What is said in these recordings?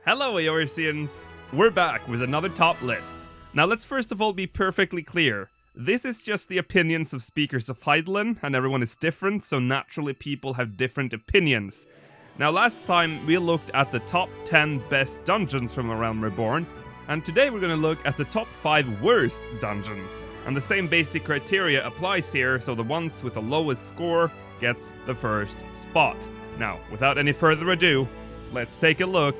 Hello Eorzeans! We're back with another top list. Now let's first of all be perfectly clear. This is just the opinions of speakers of HECATONCHEIRS, and everyone is different, so naturally people have different opinions. Now last time we looked at the top 10 best dungeons from A Realm Reborn, and today we're gonna look at the top 5 worst dungeons. And the same basic criteria applies here, so the ones with the lowest score gets the first spot. Now, without any further ado, let's take a look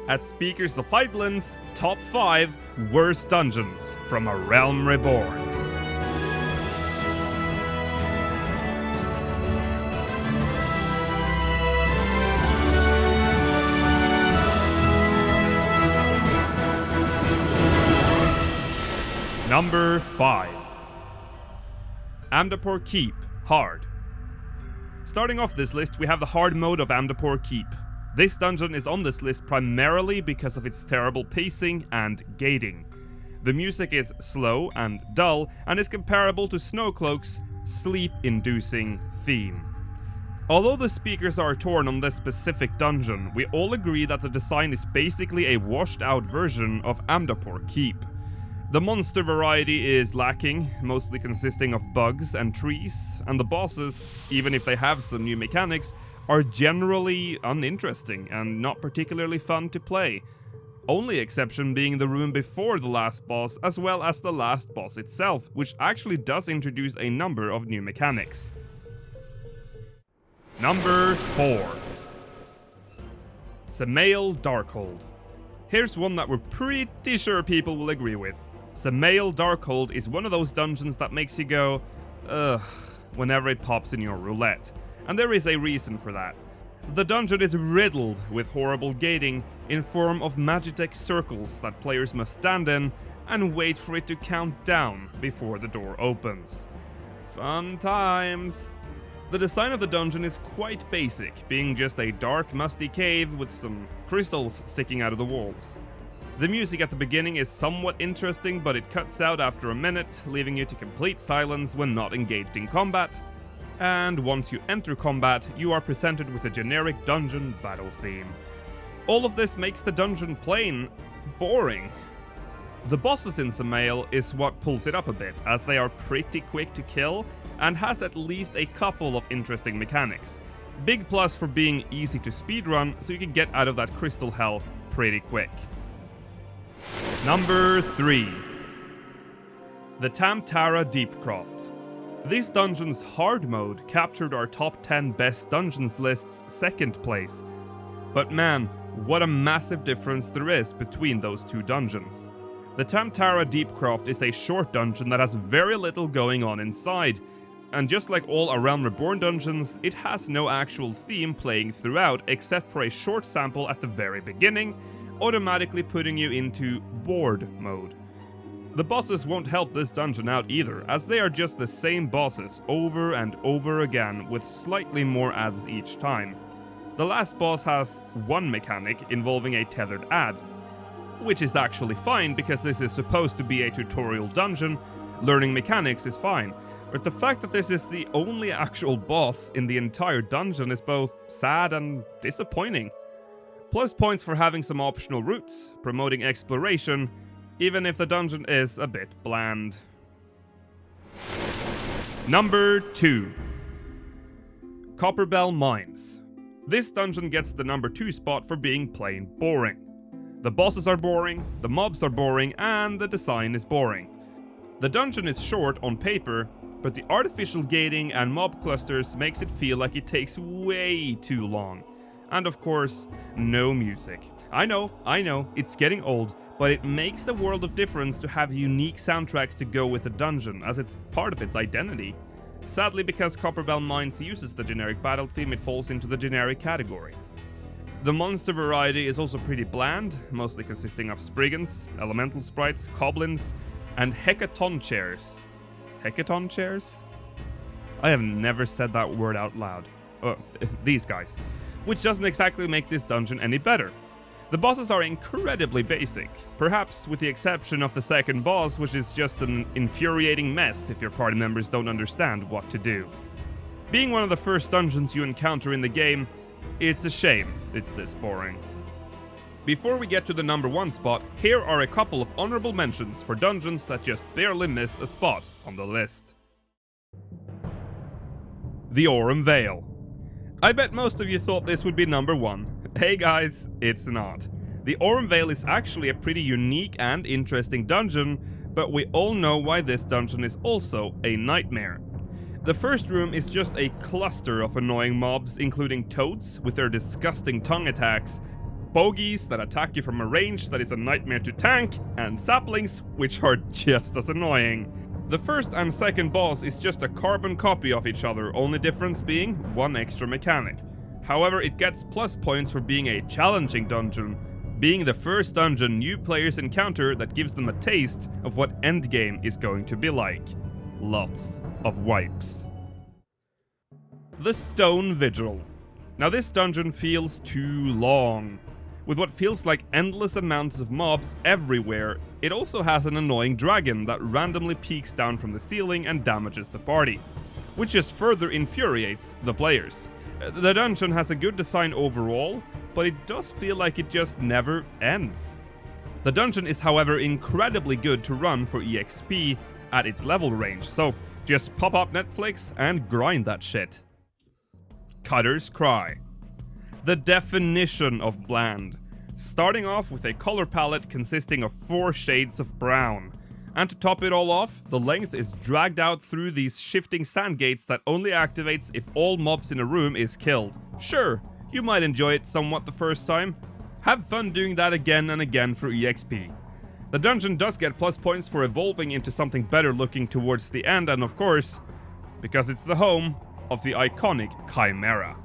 at Speakers of HECATONCHEIRS' top 5 worst dungeons from A Realm Reborn. Number 5. Amdapor Keep, Hard. Starting off this list, we have the hard mode of Amdapor Keep. This dungeon is on this list primarily because of its terrible pacing and gating. The music is slow and dull, and is comparable to Snowcloak's sleep-inducing theme. Although the speakers are torn on this specific dungeon, we all agree that the design is basically a washed-out version of Amdapor Keep. The monster variety is lacking, mostly consisting of bugs and trees, and the bosses, even if they have some new mechanics, are generally uninteresting and not particularly fun to play. Only exception being the room before the last boss, as well as the last boss itself, which actually does introduce a number of new mechanics. Number 4. Dzemael Darkhold. Here's one that we're pretty sure people will agree with. Dzemael Darkhold is one of those dungeons that makes you go, ugh, whenever it pops in your roulette. And there is a reason for that. The dungeon is riddled with horrible gating in form of Magitech circles that players must stand in and wait for it to count down before the door opens. Fun times! The design of the dungeon is quite basic, being just a dark, musty cave with some crystals sticking out of the walls. The music at the beginning is somewhat interesting, but it cuts out after a minute, leaving you to complete silence when not engaged in combat. And once you enter combat, you are presented with a generic dungeon battle theme. All of this makes the dungeon plain boring. The bosses in Dzemael is what pulls it up a bit, as they are pretty quick to kill and has at least a couple of interesting mechanics. Big plus for being easy to speedrun, so you can get out of that crystal hell pretty quick. Number 3. The Tam-Tara Deepcroft. This dungeon's hard mode captured our top 10 best dungeons list's second place. But man, what a massive difference there is between those two dungeons. The Tam-Tara Deepcroft is a short dungeon that has very little going on inside, and just like all A Realm Reborn dungeons, it has no actual theme playing throughout except for a short sample at the very beginning, automatically putting you into bored mode. The bosses won't help this dungeon out either, as they are just the same bosses over and over again with slightly more adds each time. The last boss has one mechanic involving a tethered ad, which is actually fine because this is supposed to be a tutorial dungeon. Learning mechanics is fine, but the fact that this is the only actual boss in the entire dungeon is both sad and disappointing. Plus points for having some optional routes, promoting exploration, even if the dungeon is a bit bland. Number 2. Copperbell Mines. This dungeon gets the number 2 spot for being plain boring. The bosses are boring, the mobs are boring, and the design is boring. The dungeon is short on paper, but the artificial gating and mob clusters makes it feel like it takes way too long. And of course, no music. I know, it's getting old, but it makes a world of difference to have unique soundtracks to go with the dungeon, as it's part of its identity. Sadly, because Copperbell Mines uses the generic battle theme, it falls into the generic category. The monster variety is also pretty bland, mostly consisting of Spriggans, elemental sprites, goblins, and HECATONCHEIRS. HECATONCHEIRS? I have never said that word out loud. These guys. Which doesn't exactly make this dungeon any better. The bosses are incredibly basic, perhaps with the exception of the second boss, which is just an infuriating mess if your party members don't understand what to do. Being one of the first dungeons you encounter in the game, it's a shame it's this boring. Before we get to the number 1 spot, here are a couple of honorable mentions for dungeons that just barely missed a spot on the list. The Aurum Vale. I bet most of you thought this would be number 1. Hey guys, it's not. The Aurum Vale is actually a pretty unique and interesting dungeon, but we all know why this dungeon is also a nightmare. The first room is just a cluster of annoying mobs, including toads with their disgusting tongue attacks, bogies that attack you from a range that is a nightmare to tank, and saplings, which are just as annoying. The first and second boss is just a carbon copy of each other, only difference being one extra mechanic. However, it gets plus points for being a challenging dungeon, being the first dungeon new players encounter that gives them a taste of what endgame is going to be like. Lots of wipes. The Stone Vigil. Now this dungeon feels too long. With what feels like endless amounts of mobs everywhere, it also has an annoying dragon that randomly peeks down from the ceiling and damages the party, which just further infuriates the players. The dungeon has a good design overall, but it does feel like it just never ends. The dungeon is however incredibly good to run for EXP at its level range, so just pop up Netflix and grind that shit. Cutter's Cry. The definition of bland. Starting off with a color palette consisting of 4 shades of brown. And to top it all off, the length is dragged out through these shifting sand gates that only activates if all mobs in a room is killed. Sure, you might enjoy it somewhat the first time. Have fun doing that again and again for EXP. The dungeon does get plus points for evolving into something better looking towards the end, and of course, because it's the home of the iconic Chimera.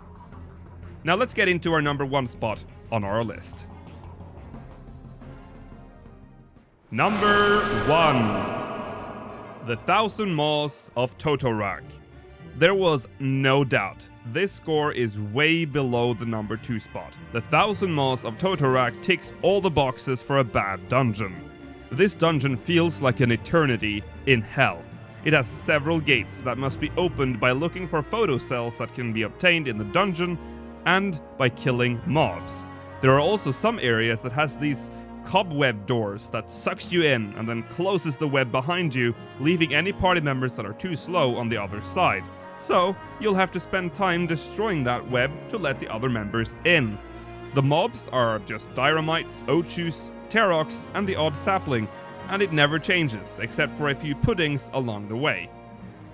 Now let's get into our number 1 spot on our list. Number 1. The 1000 Maws of Toto-Rak. There was no doubt, this score is way below the number 2 spot. The 1000 Maws of Toto-Rak ticks all the boxes for a bad dungeon. This dungeon feels like an eternity in hell. It has several gates that must be opened by looking for photo cells that can be obtained in the dungeon and by killing mobs. There are also some areas that has these cobweb doors that sucks you in and then closes the web behind you, leaving any party members that are too slow on the other side. So you'll have to spend time destroying that web to let the other members in. The mobs are just Dyramites, Ochus, Terox, and the odd sapling, and it never changes, except for a few puddings along the way.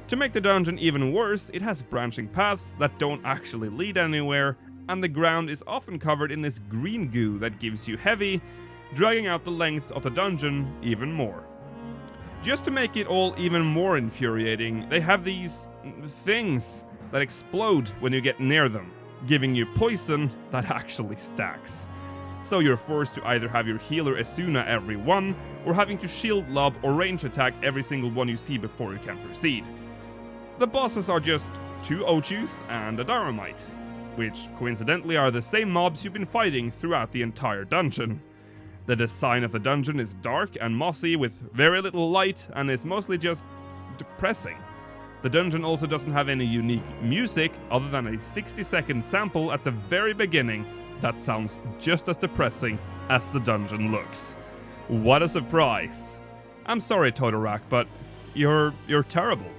To make the dungeon even worse, it has branching paths that don't actually lead anywhere, and the ground is often covered in this green goo that gives you heavy, dragging out the length of the dungeon even more. Just to make it all even more infuriating, they have these things that explode when you get near them, giving you poison that actually stacks. So you're forced to either have your healer Asuna every one, or having to shield lob or range attack every single one you see before you can proceed. The bosses are just 2 Ochus and a Dynamite, which coincidentally are the same mobs you've been fighting throughout the entire dungeon. The design of the dungeon is dark and mossy with very little light and is mostly just depressing. The dungeon also doesn't have any unique music other than a 60-second sample at the very beginning that sounds just as depressing as the dungeon looks. What a surprise! I'm sorry, Toto-Rak, but you're terrible.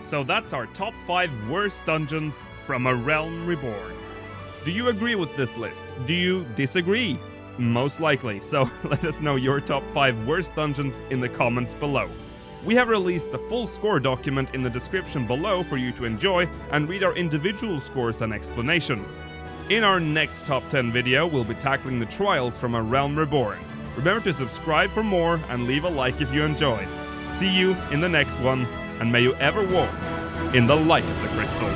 So that's our top 5 worst dungeons from A Realm Reborn. Do you agree with this list? Do you disagree? Most likely, so let us know your top 5 worst dungeons in the comments below. We have released the full score document in the description below for you to enjoy and read our individual scores and explanations. In our next top 10 video, we'll be tackling the trials from A Realm Reborn. Remember to subscribe for more and leave a like if you enjoyed. See you in the next one, and may you ever walk in the light of the crystal.